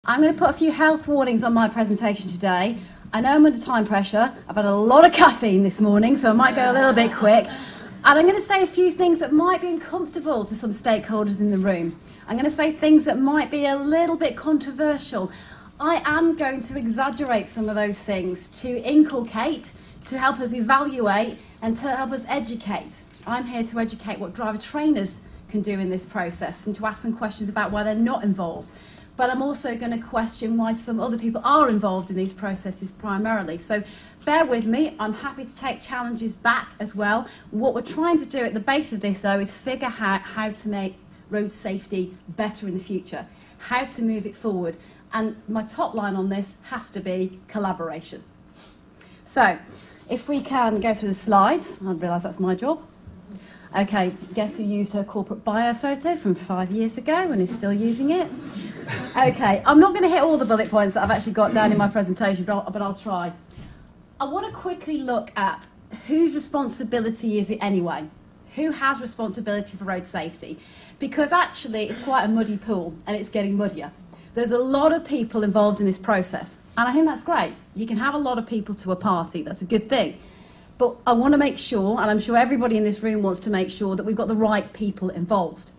I'm going to put a few health warnings on my presentation today. I know I'm under time pressure. I've had a lot of caffeine this morning, so I might go a little bit quick. And I'm going to say a few things that might be uncomfortable to some stakeholders in the room. I'm going to say things that might be a little bit controversial. I am going to exaggerate some of those things to inculcate, to help us evaluate, and to help us educate. I'm here to educate what driver trainers can do in this process and to ask them questions about why they're not involved. But I'm also going to question why some other people are involved in these processes primarily. So bear with me. I'm happy to take challenges back as well. What we're trying to do at the base of this, though, is figure out how to make road safety better in the future, how to move it forward. And my top line on this has to be collaboration. So if we can go through the slides, I realise that's my job. Okay, guess who used her corporate bio photo from 5 years ago and is still using it? Okay, I'm not going to hit all the bullet points that I've actually got down in my presentation, but I'll try. I want to quickly look at whose responsibility is it anyway? Who has responsibility for road safety? Because actually it's quite a muddy pool and it's getting muddier. There's a lot of people involved in this process, and I think that's great. You can have a lot of people to a party, that's a good thing. But I want to make sure, and I'm sure everybody in this room wants to make sure, that we've got the right people involved.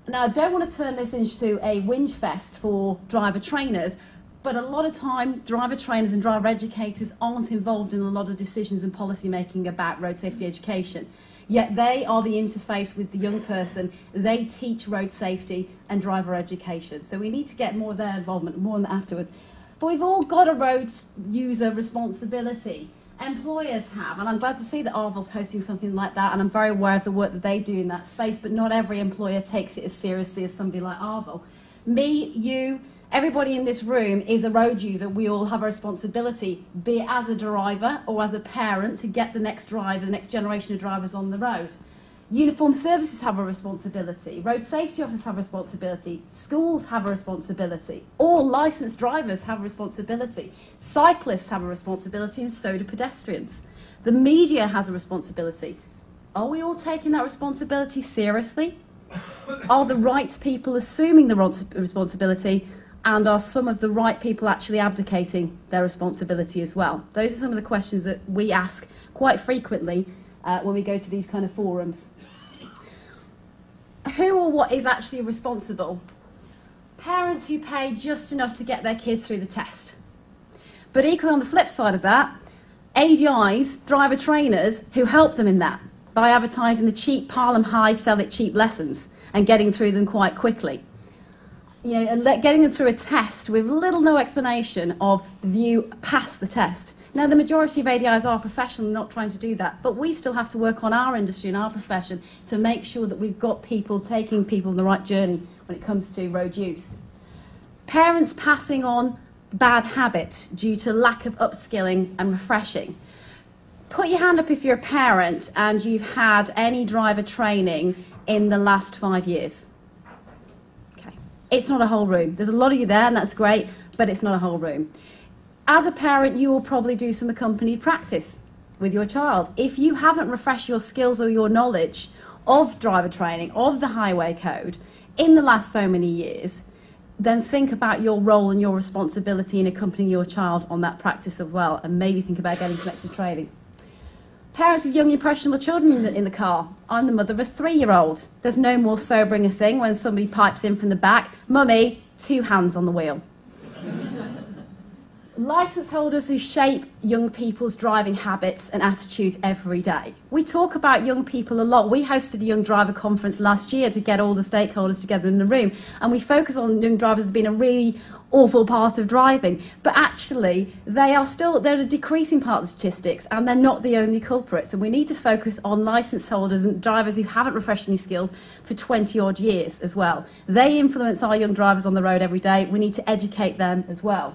Now, I don't want to turn this into a whinge fest for driver trainers, but a lot of time, driver trainers and driver educators aren't involved in a lot of decisions and policy making about road safety education. Yet they are the interface with the young person. They teach road safety and driver education. So we need to get more of their involvement, more on that afterwards. But we've all got a road user responsibility. Employers have, and I'm glad to see that Arvel's hosting something like that, and I'm very aware of the work that they do in that space, but not every employer takes it as seriously as somebody like Arvel. Me, you, everybody in this room is a road user. We all have a responsibility, be it as a driver or as a parent, to get the next driver, the next generation of drivers on the road. Uniformed services have a responsibility. Road safety officers have a responsibility. Schools have a responsibility. All licensed drivers have a responsibility. Cyclists have a responsibility, and so do pedestrians. The media has a responsibility. Are we all taking that responsibility seriously? Are the right people assuming the responsibility, and are some of the right people actually abdicating their responsibility as well? Those are some of the questions that we ask quite frequently when we go to these kind of forums. Who or what is actually responsible? Parents who pay just enough to get their kids through the test. But equally on the flip side of that, ADIs, driver trainers, who help them in that by advertising the cheap pile 'em high, sell it cheap lessons and getting through them quite quickly. You know, and getting them through a test with little no explanation of the view past the test. Now, the majority of ADIs are professional, not trying to do that, but we still have to work on our industry and our profession to make sure that we've got people taking people on the right journey when it comes to road use. Parents passing on bad habits due to lack of upskilling and refreshing. Put your hand up if you're a parent and you've had any driver training in the last 5 years. Okay. It's not a whole room. There's a lot of you there, and that's great, but it's not a whole room. As a parent, you will probably do some accompanied practice with your child. If you haven't refreshed your skills or your knowledge of driver training, of the highway code, in the last so many years, then think about your role and your responsibility in accompanying your child on that practice as well, and maybe think about getting some extra training. Parents with young impressionable children in the car. I'm the mother of a 3-year-old. There's no more sobering a thing when somebody pipes in from the back, "Mummy, 2 hands on the wheel." Licence holders who shape young people's driving habits and attitudes every day. We talk about young people a lot. We hosted a young driver conference last year to get all the stakeholders together in the room, and we focus on young drivers as being a really awful part of driving. But actually, they're a decreasing part of the statistics, and they're not the only culprits. And we need to focus on licence holders and drivers who haven't refreshed any skills for 20-odd years as well. They influence our young drivers on the road every day. We need to educate them as well.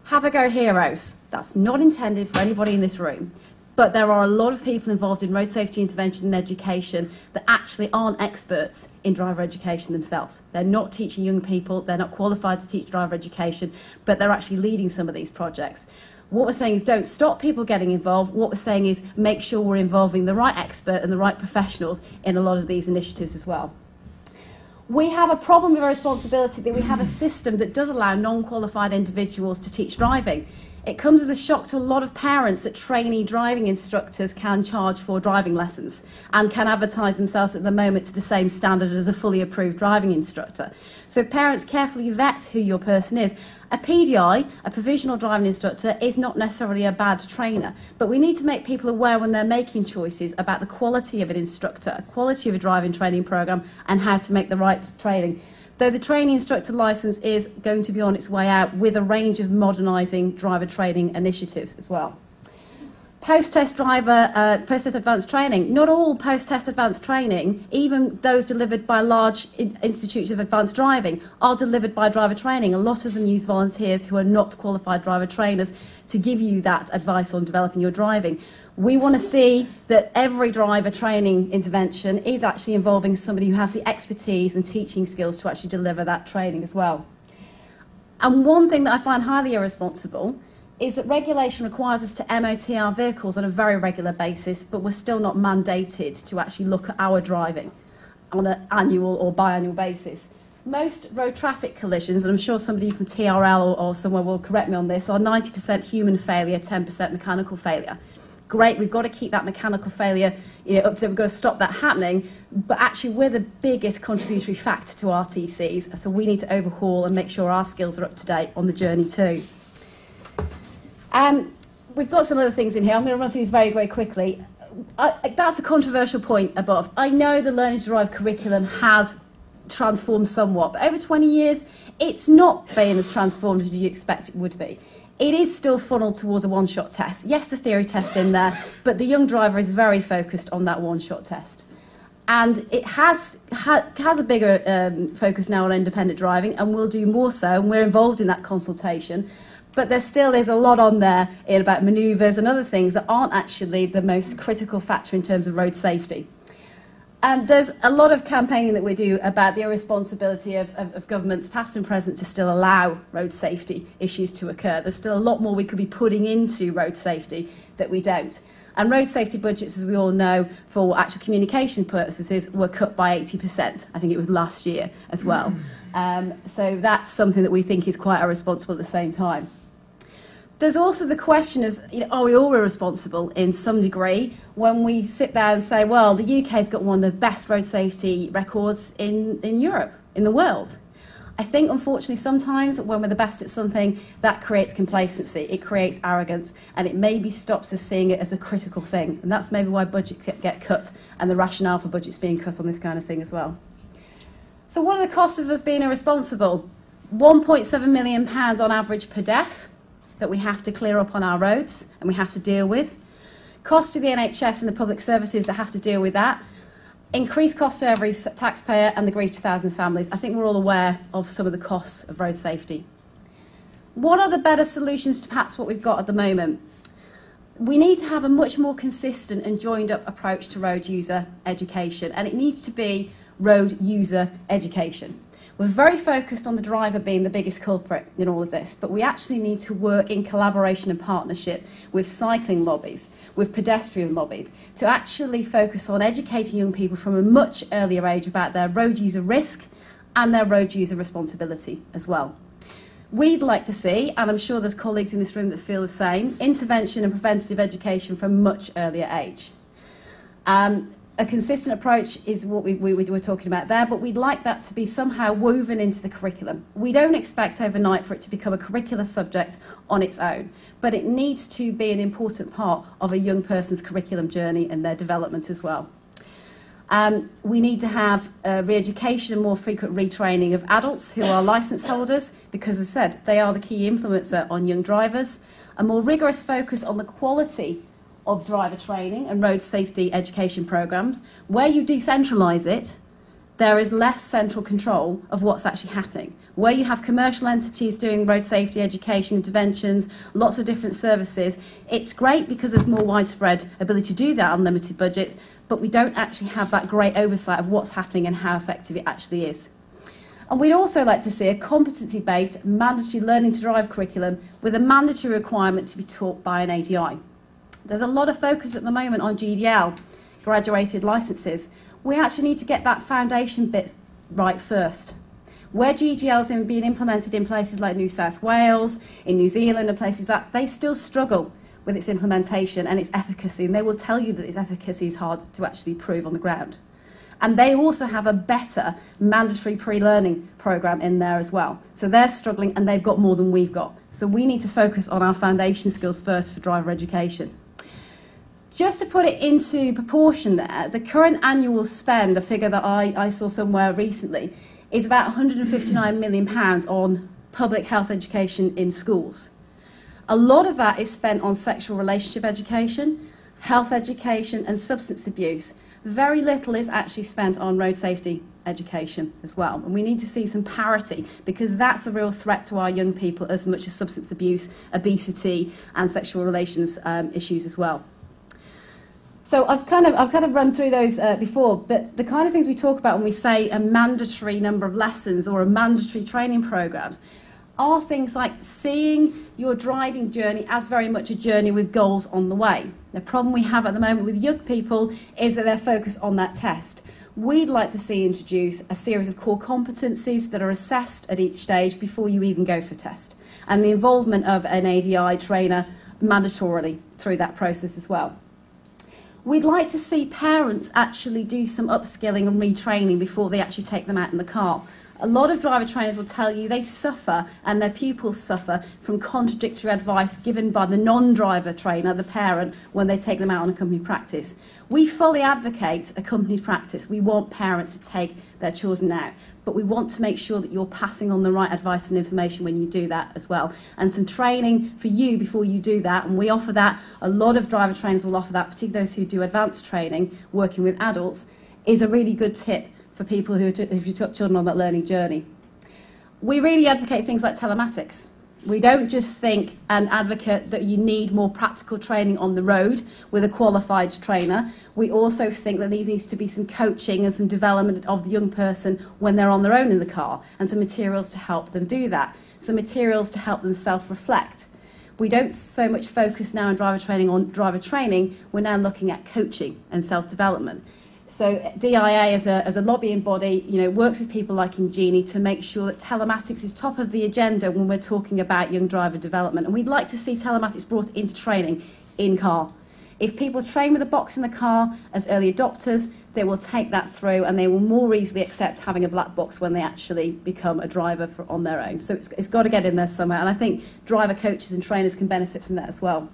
Have a go heroes. That's not intended for anybody in this room, but there are a lot of people involved in road safety intervention and education that actually aren't experts in driver education themselves. They're not teaching young people, they're not qualified to teach driver education, but they're actually leading some of these projects. What we're saying is don't stop people getting involved. What we're saying is make sure we're involving the right expert and the right professionals in a lot of these initiatives as well. We have a problem with our responsibility that we have a system that does allow non-qualified individuals to teach driving. It comes as a shock to a lot of parents that trainee driving instructors can charge for driving lessons and can advertise themselves at the moment to the same standard as a fully approved driving instructor. So parents carefully vet who your person is. A PDI, a provisional driving instructor, is not necessarily a bad trainer, but we need to make people aware when they're making choices about the quality of an instructor, quality of a driving training programme, and how to make the right training. Though the training instructor licence is going to be on its way out with a range of modernising driver training initiatives as well. Post-test advanced training. Not all post-test advanced training, even those delivered by large institutes of advanced driving, are delivered by driver training. A lot of them use volunteers who are not qualified driver trainers to give you that advice on developing your driving. We want to see that every driver training intervention is actually involving somebody who has the expertise and teaching skills to actually deliver that training as well. And one thing that I find highly irresponsible is that regulation requires us to MOT our vehicles on a very regular basis, but we're still not mandated to actually look at our driving on an annual or biannual basis. Most road traffic collisions, and I'm sure somebody from TRL or somewhere will correct me on this, are 90% human failure, 10% mechanical failure. Great, we've got to keep that mechanical failure up to, we've got to stop that happening, but actually we're the biggest contributory factor to RTCs, so we need to overhaul and make sure our skills are up to date on the journey too. We've got some other things in here. I'm going to run through these very, very quickly. That's a controversial point above. I know the Learning to Drive curriculum has transformed somewhat, but over 20 years, it's not being as transformed as you expect it would be. It is still funneled towards a one-shot test. Yes, the theory test's in there, but the young driver is very focused on that one-shot test. And it has a bigger focus now on independent driving, and will do more so, and we're involved in that consultation. But there still is a lot on there about manoeuvres and other things that aren't actually the most critical factor in terms of road safety. There's a lot of campaigning that we do about the irresponsibility of governments, past and present, to still allow road safety issues to occur. There's still a lot more we could be putting into road safety that we don't. And road safety budgets, as we all know, for actual communication purposes, were cut by 80%. I think it was last year as well. So that's something that we think is quite irresponsible at the same time. There's also the question is, are we all irresponsible in some degree when we sit there and say, well, the UK's got one of the best road safety records in Europe, in the world. I think, unfortunately, sometimes when we're the best at something, that creates complacency, it creates arrogance, and it maybe stops us seeing it as a critical thing. And that's maybe why budgets get cut and the rationale for budgets being cut on this kind of thing as well. So what are the costs of us being irresponsible? £1.7 million on average per death that we have to clear up on our roads and we have to deal with. Costs to the NHS and the public services that have to deal with that. Increased cost to every taxpayer and the grief to thousands of families. I think we're all aware of some of the costs of road safety. What are the better solutions to perhaps what we've got at the moment? We need to have a much more consistent and joined up approach to road user education, and it needs to be road user education. We're very focused on the driver being the biggest culprit in all of this, but we actually need to work in collaboration and partnership with cycling lobbies, with pedestrian lobbies, to actually focus on educating young people from a much earlier age about their road user risk and their road user responsibility as well. We'd like to see, and I'm sure there's colleagues in this room that feel the same, intervention and preventative education from a much earlier age. A consistent approach is what we were talking about there, but we'd like that to be somehow woven into the curriculum. We don't expect overnight for it to become a curricular subject on its own, but it needs to be an important part of a young person's curriculum journey and their development as well. We need to have re-education and more frequent retraining of adults who are licence holders, because as I said, they are the key influencer on young drivers. A more rigorous focus on the quality of driver training and road safety education programmes. Where you decentralise it, there is less central control of what's actually happening. Where you have commercial entities doing road safety education interventions, lots of different services, it's great because there's more widespread ability to do that on limited budgets, but we don't actually have that great oversight of what's happening and how effective it actually is. And we'd also like to see a competency-based mandatory learning to drive curriculum with a mandatory requirement to be taught by an ADI. There's a lot of focus at the moment on GDL, graduated licences. We actually need to get that foundation bit right first. Where GGLs are being implemented in places like New South Wales, in New Zealand and places that, they still struggle with its implementation and its efficacy, and they will tell you that its efficacy is hard to actually prove on the ground. And they also have a better mandatory pre-learning programme in there as well. So they're struggling and they've got more than we've got. So we need to focus on our foundation skills first for driver education. Just to put it into proportion there, the current annual spend, a figure that I saw somewhere recently, is about £159 million on public health education in schools. A lot of that is spent on sexual relationship education, health education and substance abuse. Very little is actually spent on road safety education as well. And we need to see some parity, because that's a real threat to our young people as much as substance abuse, obesity and sexual relations issues as well. So I've kind of run through those before, but the kind of things we talk about when we say a mandatory number of lessons or a mandatory training programs are things like seeing your driving journey as very much a journey with goals on the way. The problem we have at the moment with young people is that they're focused on that test. We'd like to see introduce a series of core competencies that are assessed at each stage before you even go for test, and the involvement of an ADI trainer mandatorily through that process as well. We'd like to see parents actually do some upskilling and retraining before they actually take them out in the car. A lot of driver trainers will tell you they suffer and their pupils suffer from contradictory advice given by the non-driver trainer, the parent, when they take them out on a company practice. We fully advocate a company practice. We want parents to take their children out, but we want to make sure that you're passing on the right advice and information when you do that as well. And some training for you before you do that, and we offer that. A lot of driver trainers will offer that, particularly those who do advanced training, working with adults, is a really good tip for people who took children on that learning journey. We really advocate things like telematics. We don't just think and advocate that you need more practical training on the road with a qualified trainer. We also think that there needs to be some coaching and some development of the young person when they're on their own in the car, and some materials to help them do that, some materials to help them self-reflect. We don't so much focus now on driver training, we're now looking at coaching and self-development. So DIA as a lobbying body, works with people like Ingenie to make sure that telematics is top of the agenda when we're talking about young driver development. And we'd like to see telematics brought into training in car. If people train with a box in the car as early adopters, they will take that through and they will more easily accept having a black box when they actually become a driver on their own. So it's got to get in there somewhere. And I think driver coaches and trainers can benefit from that as well.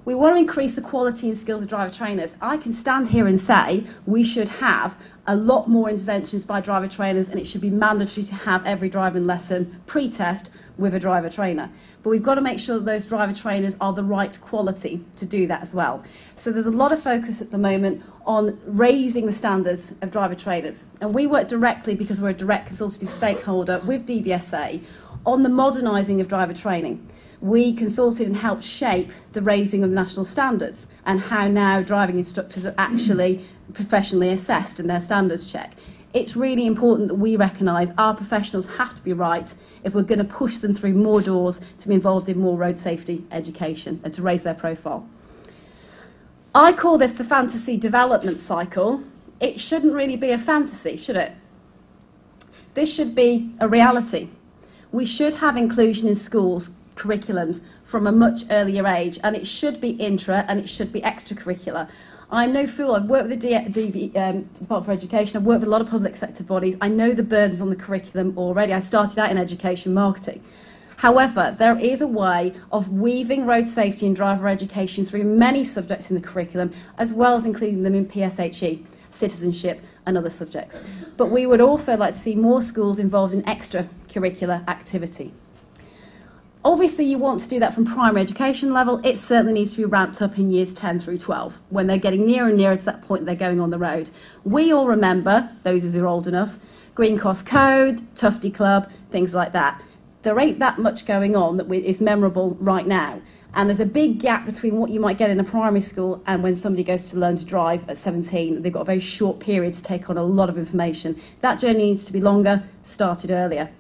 We want to increase the quality and skills of driver trainers. I can stand here and say we should have a lot more interventions by driver trainers, and it should be mandatory to have every driving lesson pre-test with a driver trainer. But we've got to make sure that those driver trainers are the right quality to do that as well. So there's a lot of focus at the moment on raising the standards of driver trainers. And we work directly, because we're a direct consultative stakeholder with DVSA, on the modernising of driver training. We consulted and helped shape the raising of national standards and how now driving instructors are actually professionally assessed in their standards check. It's really important that we recognise our professionals have to be right if we're going to push them through more doors to be involved in more road safety education and to raise their profile. I call this the fantasy development cycle. It shouldn't really be a fantasy, should it? This should be a reality. We should have inclusion in schools curriculums from a much earlier age, and it should be intra and it should be extracurricular. I'm no fool. I've worked with the Department for Education. I've worked with a lot of public sector bodies. I know the burdens on the curriculum already. I started out in education marketing. However, there is a way of weaving road safety and driver education through many subjects in the curriculum, as well as including them in PSHE, citizenship and other subjects. But we would also like to see more schools involved in extracurricular activity. Obviously, you want to do that from primary education level. It certainly needs to be ramped up in years 10 through 12, when they're getting nearer and nearer to that point they're going on the road. We all remember, those of us who are old enough, Green Cross Code, Tufty Club, things like that. There ain't that much going on that is memorable right now. And there's a big gap between what you might get in a primary school and when somebody goes to learn to drive at 17. They've got a very short period to take on a lot of information. That journey needs to be longer, started earlier.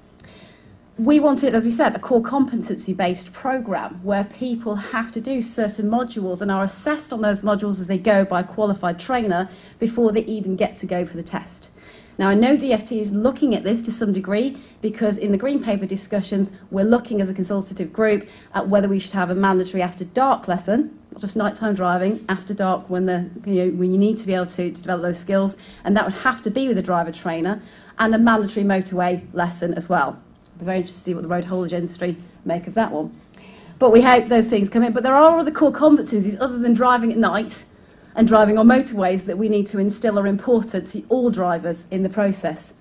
We wanted, as we said, a core competency-based programme where people have to do certain modules and are assessed on those modules as they go by a qualified trainer before they even get to go for the test. Now, I know DFT is looking at this to some degree because in the Green Paper discussions, we're looking as a consultative group at whether we should have a mandatory after dark lesson, not just nighttime driving, after dark when you need to be able to develop those skills, and that would have to be with a driver trainer, and a mandatory motorway lesson as well. I'll be very interested to see what the road haulage industry make of that one. But we hope those things come in. But there are other core competencies other than driving at night and driving on motorways that we need to instill are important to all drivers in the process.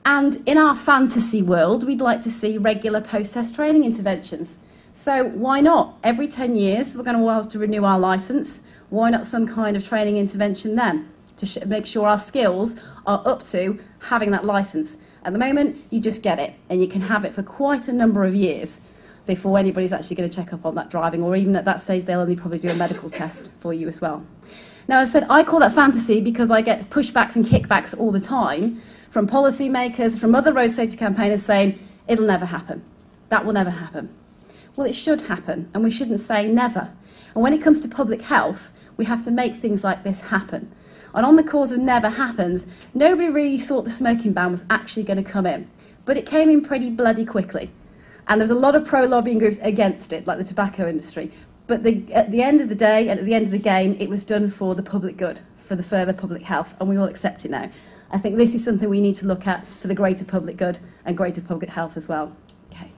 And in our fantasy world, we'd like to see regular post-test training interventions. So why not? Every 10 years, we're going to have to renew our licence. Why not some kind of training intervention then to make sure our skills are up to having that licence? At the moment, you just get it, and you can have it for quite a number of years before anybody's actually going to check up on that driving, or even at that stage, they'll only probably do a medical test for you as well. Now, as I said, I call that fantasy because I get pushbacks and kickbacks all the time from policymakers, from other road safety campaigners saying, it'll never happen. That will never happen. Well, it should happen, and we shouldn't say never. And when it comes to public health, we have to make things like this happen. And on the cause of never happens, nobody really thought the smoking ban was actually going to come in. But it came in pretty bloody quickly. And there's a lot of pro-lobbying groups against it, like the tobacco industry. But at the end of the day, and at the end of the game, it was done for the public good, for the further public health, and we all accept it now. I think this is something we need to look at for the greater public good and greater public health as well. Okay.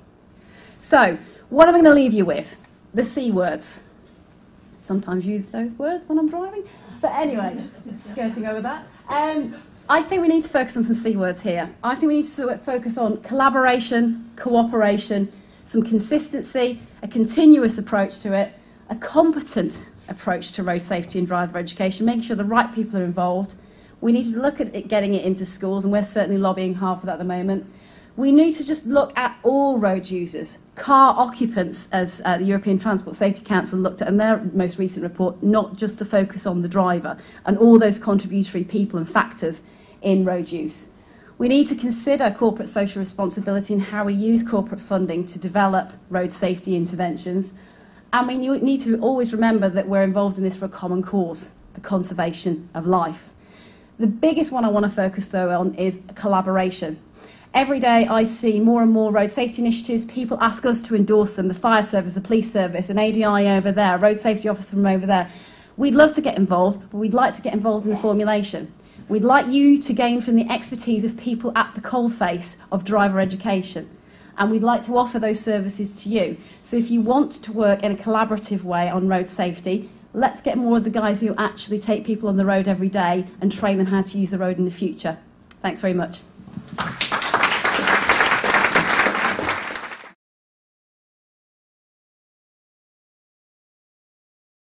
So, what am I going to leave you with? The C words. Sometimes use those words when I'm driving. But anyway, skirting over that. I think we need to focus on some C words here. I think we need to focus on collaboration, cooperation, some consistency, a continuous approach to it, a competent approach to road safety and driver education, making sure the right people are involved. We need to look at it, getting it into schools, and we're certainly lobbying hard for that at the moment. We need to just look at all road users, car occupants, as the European Transport Safety Council looked at in their most recent report, not just the focus on the driver and all those contributory people and factors in road use. We need to consider corporate social responsibility and how we use corporate funding to develop road safety interventions. And we need to always remember that we're involved in this for a common cause, the conservation of life. The biggest one I want to focus, though, on is collaboration. Every day I see more and more road safety initiatives. People ask us to endorse them, the fire service, the police service, an ADI over there, a road safety officer from over there. We'd love to get involved, but we'd like to get involved in the formulation. We'd like you to gain from the expertise of people at the coalface of driver education. And we'd like to offer those services to you. So if you want to work in a collaborative way on road safety, let's get more of the guys who actually take people on the road every day and train them how to use the road in the future. Thanks very much.